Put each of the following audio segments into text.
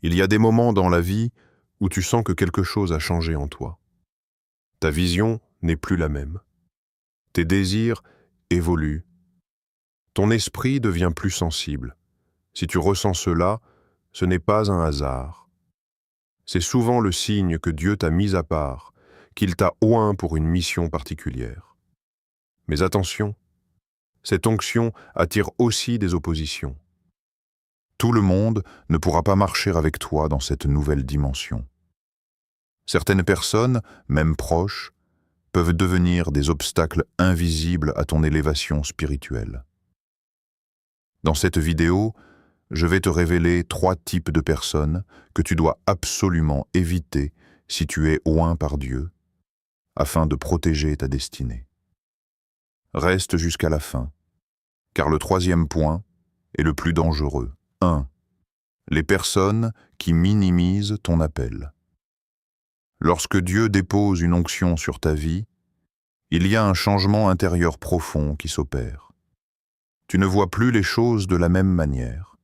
Il y a des moments dans la vie où tu sens que quelque chose a changé en toi. Ta vision n'est plus la même. Tes désirs évoluent. Ton esprit devient plus sensible. Si tu ressens cela, ce n'est pas un hasard. C'est souvent le signe que Dieu t'a mis à part, qu'il t'a oint pour une mission particulière. Mais attention, cette onction attire aussi des oppositions. Tout le monde ne pourra pas marcher avec toi dans cette nouvelle dimension. Certaines personnes, même proches, peuvent devenir des obstacles invisibles à ton élévation spirituelle. Dans cette vidéo, je vais te révéler 3 types de personnes que tu dois absolument éviter si tu es oint par Dieu, afin de protéger ta destinée. Reste jusqu'à la fin, car le 3e point est le plus dangereux. 1. Les personnes qui minimisent ton appel. Lorsque Dieu dépose une onction sur ta vie, il y a un changement intérieur profond qui s'opère. Tu ne vois plus les choses de la même manière.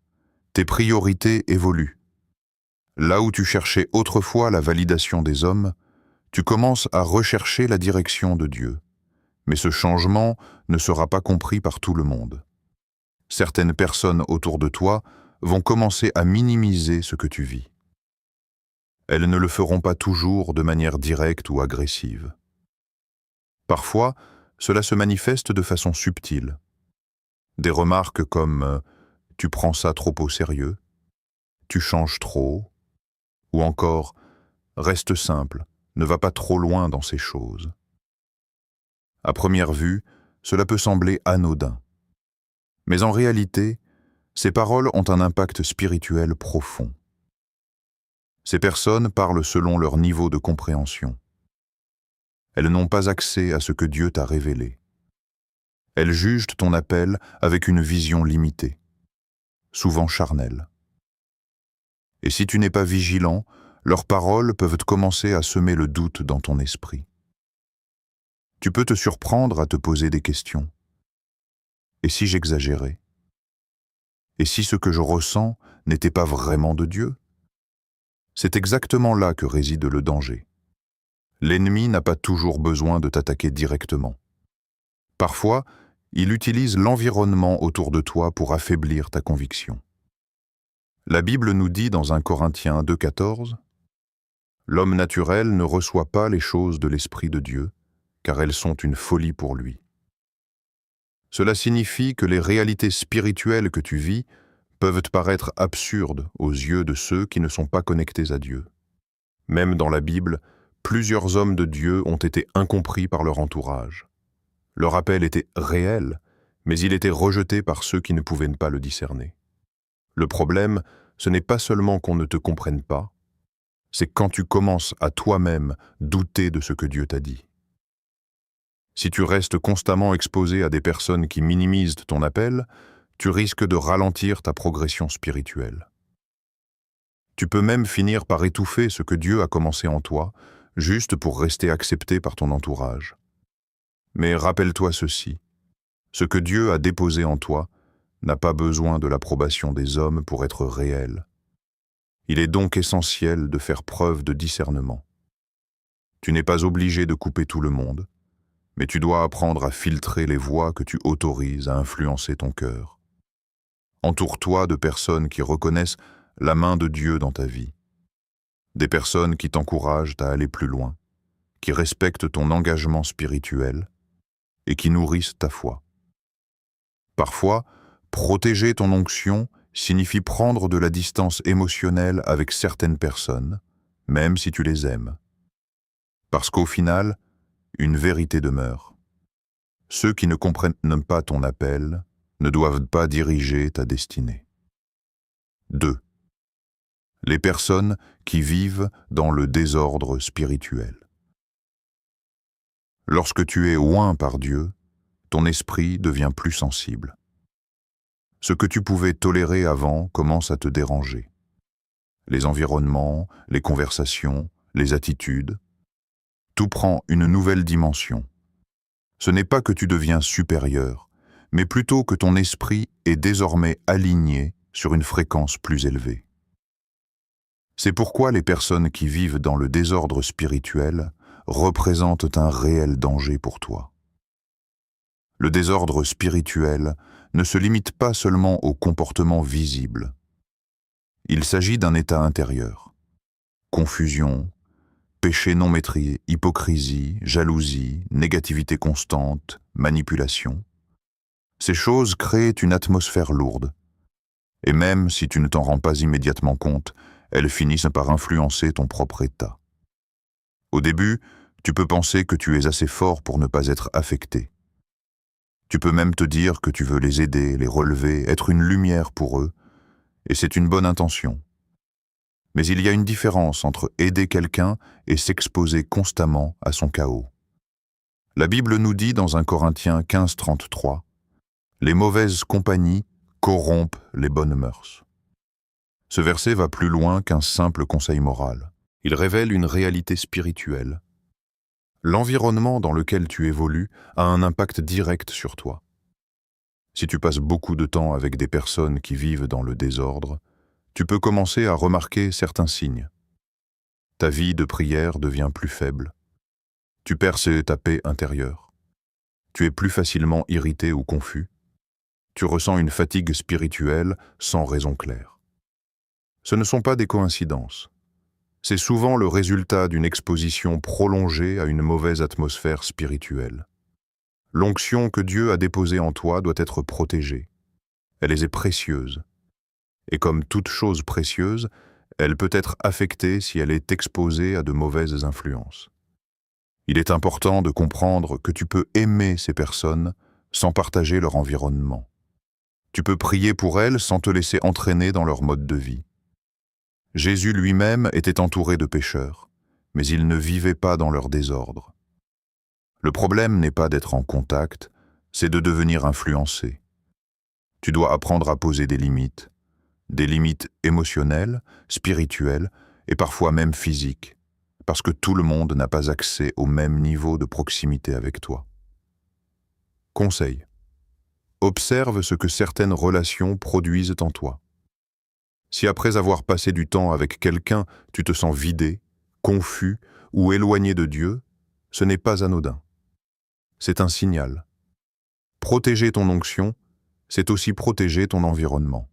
Tes priorités évoluent. Là où tu cherchais autrefois la validation des hommes, tu commences à rechercher la direction de Dieu. Mais ce changement ne sera pas compris par tout le monde. Certaines personnes autour de toi vont commencer à minimiser ce que tu vis. Elles ne le feront pas toujours de manière directe ou agressive. Parfois, cela se manifeste de façon subtile. Des remarques comme « tu prends ça trop au sérieux »,« tu changes trop » ou encore « reste simple, ne va pas trop loin dans ces choses ». À première vue, cela peut sembler anodin. Mais en réalité, ces paroles ont un impact spirituel profond. Ces personnes parlent selon leur niveau de compréhension. Elles n'ont pas accès à ce que Dieu t'a révélé. Elles jugent ton appel avec une vision limitée, souvent charnelle. Et si tu n'es pas vigilant, leurs paroles peuvent commencer à semer le doute dans ton esprit. Tu peux te surprendre à te poser des questions. Et si j'exagérais? Et si ce que je ressens n'était pas vraiment de Dieu? C'est exactement là que réside le danger. L'ennemi n'a pas toujours besoin de t'attaquer directement. Parfois, il utilise l'environnement autour de toi pour affaiblir ta conviction. La Bible nous dit dans 1 Corinthiens 2,14 « L'homme naturel ne reçoit pas les choses de l'Esprit de Dieu, car elles sont une folie pour lui. » Cela signifie que les réalités spirituelles que tu vis peuvent te paraître absurdes aux yeux de ceux qui ne sont pas connectés à Dieu. Même dans la Bible, plusieurs hommes de Dieu ont été incompris par leur entourage. Leur appel était réel, mais il était rejeté par ceux qui ne pouvaient pas le discerner. Le problème, ce n'est pas seulement qu'on ne te comprenne pas, c'est quand tu commences à toi-même douter de ce que Dieu t'a dit. Si tu restes constamment exposé à des personnes qui minimisent ton appel, tu risques de ralentir ta progression spirituelle. Tu peux même finir par étouffer ce que Dieu a commencé en toi, juste pour rester accepté par ton entourage. Mais rappelle-toi ceci, ce que Dieu a déposé en toi n'a pas besoin de l'approbation des hommes pour être réel. Il est donc essentiel de faire preuve de discernement. Tu n'es pas obligé de couper tout le monde, mais tu dois apprendre à filtrer les voix que tu autorises à influencer ton cœur. Entoure-toi de personnes qui reconnaissent la main de Dieu dans ta vie. Des personnes qui t'encouragent à aller plus loin, qui respectent ton engagement spirituel et qui nourrissent ta foi. Parfois, protéger ton onction signifie prendre de la distance émotionnelle avec certaines personnes, même si tu les aimes. Parce qu'au final, une vérité demeure. Ceux qui ne comprennent pas ton appel ne doivent pas diriger ta destinée. 2. Les personnes qui vivent dans le désordre spirituel. Lorsque tu es oint par Dieu, ton esprit devient plus sensible. Ce que tu pouvais tolérer avant commence à te déranger. Les environnements, les conversations, les attitudes, tout prend une nouvelle dimension. Ce n'est pas que tu deviens supérieur, mais plutôt que ton esprit est désormais aligné sur une fréquence plus élevée. C'est pourquoi les personnes qui vivent dans le désordre spirituel représentent un réel danger pour toi. Le désordre spirituel ne se limite pas seulement aux comportements visibles. Il s'agit d'un état intérieur. Confusion, péché non maîtrisé, hypocrisie, jalousie, négativité constante, manipulation. Ces choses créent une atmosphère lourde. Et même si tu ne t'en rends pas immédiatement compte, elles finissent par influencer ton propre état. Au début, tu peux penser que tu es assez fort pour ne pas être affecté. Tu peux même te dire que tu veux les aider, les relever, être une lumière pour eux, et c'est une bonne intention. Mais il y a une différence entre aider quelqu'un et s'exposer constamment à son chaos. La Bible nous dit dans 1 Corinthiens 15:33, « Les mauvaises compagnies corrompent les bonnes mœurs ». Ce verset va plus loin qu'un simple conseil moral. Il révèle une réalité spirituelle. L'environnement dans lequel tu évolues a un impact direct sur toi. Si tu passes beaucoup de temps avec des personnes qui vivent dans le désordre, tu peux commencer à remarquer certains signes. Ta vie de prière devient plus faible. Tu perds ta paix intérieure. Tu es plus facilement irrité ou confus. Tu ressens une fatigue spirituelle sans raison claire. Ce ne sont pas des coïncidences. C'est souvent le résultat d'une exposition prolongée à une mauvaise atmosphère spirituelle. L'onction que Dieu a déposée en toi doit être protégée. Elle est précieuse. Et comme toute chose précieuse, elle peut être affectée si elle est exposée à de mauvaises influences. Il est important de comprendre que tu peux aimer ces personnes sans partager leur environnement. Tu peux prier pour elles sans te laisser entraîner dans leur mode de vie. Jésus lui-même était entouré de pécheurs, mais il ne vivait pas dans leur désordre. Le problème n'est pas d'être en contact, c'est de devenir influencé. Tu dois apprendre à poser des limites émotionnelles, spirituelles et parfois même physiques, parce que tout le monde n'a pas accès au même niveau de proximité avec toi. Conseil. Observe ce que certaines relations produisent en toi. Si après avoir passé du temps avec quelqu'un, tu te sens vidé, confus ou éloigné de Dieu, ce n'est pas anodin. C'est un signal. Protéger ton onction, c'est aussi protéger ton environnement.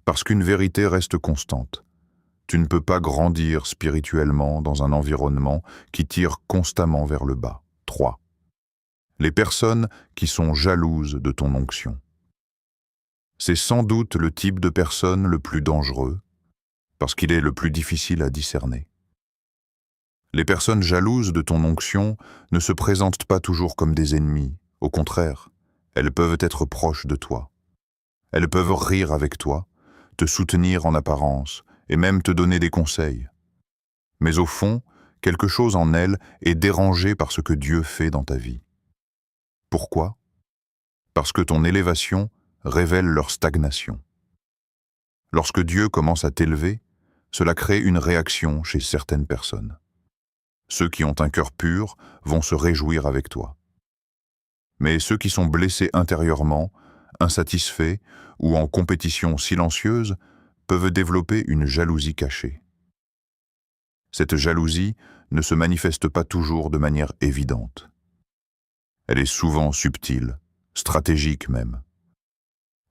Parce qu'une vérité reste constante. Tu ne peux pas grandir spirituellement dans un environnement qui tire constamment vers le bas. 3. Les personnes qui sont jalouses de ton onction. C'est sans doute le type de personne le plus dangereux, parce qu'il est le plus difficile à discerner. Les personnes jalouses de ton onction ne se présentent pas toujours comme des ennemis. Au contraire, elles peuvent être proches de toi. Elles peuvent rire avec toi, te soutenir en apparence et même te donner des conseils. Mais au fond, quelque chose en elles est dérangé par ce que Dieu fait dans ta vie. Pourquoi? Parce que ton élévation révèle leur stagnation. Lorsque Dieu commence à t'élever, cela crée une réaction chez certaines personnes. Ceux qui ont un cœur pur vont se réjouir avec toi. Mais ceux qui sont blessés intérieurement, insatisfaits ou en compétition silencieuse peuvent développer une jalousie cachée. Cette jalousie ne se manifeste pas toujours de manière évidente. Elle est souvent subtile, stratégique même.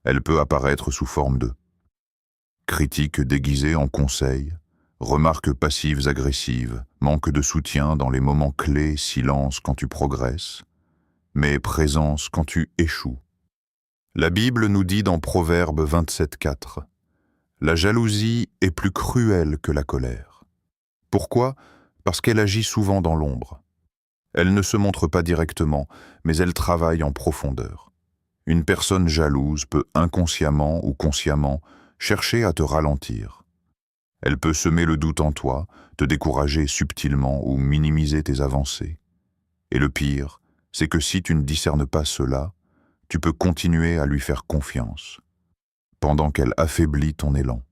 Elle peut apparaître sous forme de critiques déguisées en conseils, remarques passives agressives, manque de soutien dans les moments clés, silence quand tu progresses, mais présence quand tu échoues. La Bible nous dit dans Proverbe 27:4 « La jalousie est plus cruelle que la colère. » Pourquoi? Parce qu'elle agit souvent dans l'ombre. Elle ne se montre pas directement, mais elle travaille en profondeur. Une personne jalouse peut inconsciemment ou consciemment chercher à te ralentir. Elle peut semer le doute en toi, te décourager subtilement ou minimiser tes avancées. Et le pire, c'est que si tu ne discernes pas cela, tu peux continuer à lui faire confiance, pendant qu'elle affaiblit ton élan.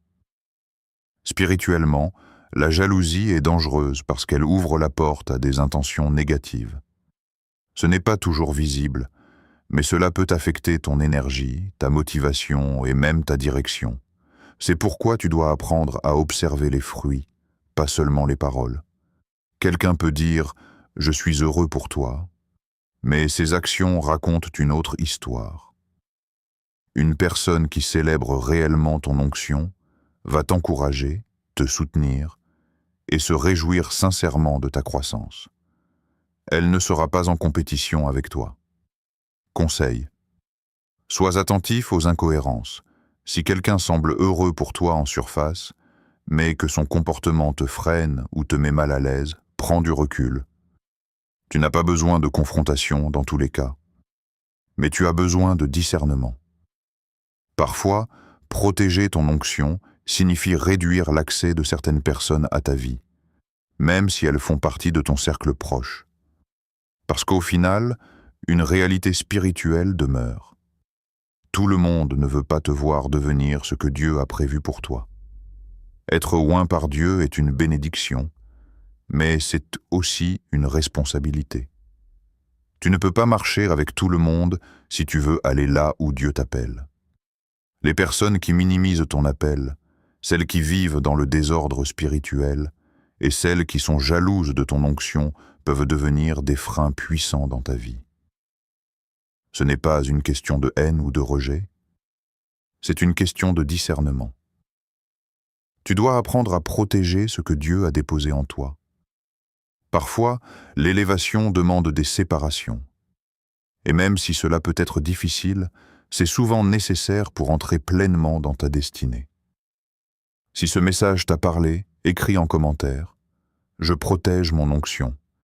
Spirituellement, la jalousie est dangereuse parce qu'elle ouvre la porte à des intentions négatives. Ce n'est pas toujours visible, mais cela peut affecter ton énergie, ta motivation et même ta direction. C'est pourquoi tu dois apprendre à observer les fruits, pas seulement les paroles. Quelqu'un peut dire « Je suis heureux pour toi », mais ses actions racontent une autre histoire. Une personne qui célèbre réellement ton onction va t'encourager, te soutenir et se réjouir sincèrement de ta croissance. Elle ne sera pas en compétition avec toi. Conseil. Sois attentif aux incohérences. Si quelqu'un semble heureux pour toi en surface, mais que son comportement te freine ou te met mal à l'aise, prends du recul. Tu n'as pas besoin de confrontation dans tous les cas, mais tu as besoin de discernement. Parfois, protéger ton onction signifie réduire l'accès de certaines personnes à ta vie, même si elles font partie de ton cercle proche. Parce qu'au final, une réalité spirituelle demeure. Tout le monde ne veut pas te voir devenir ce que Dieu a prévu pour toi. Être oint par Dieu est une bénédiction, mais c'est aussi une responsabilité. Tu ne peux pas marcher avec tout le monde si tu veux aller là où Dieu t'appelle. Les personnes qui minimisent ton appel, celles qui vivent dans le désordre spirituel et celles qui sont jalouses de ton onction peuvent devenir des freins puissants dans ta vie. Ce n'est pas une question de haine ou de rejet, c'est une question de discernement. Tu dois apprendre à protéger ce que Dieu a déposé en toi. Parfois, l'élévation demande des séparations. Et même si cela peut être difficile, c'est souvent nécessaire pour entrer pleinement dans ta destinée. Si ce message t'a parlé, écris en commentaire « Je protège mon onction »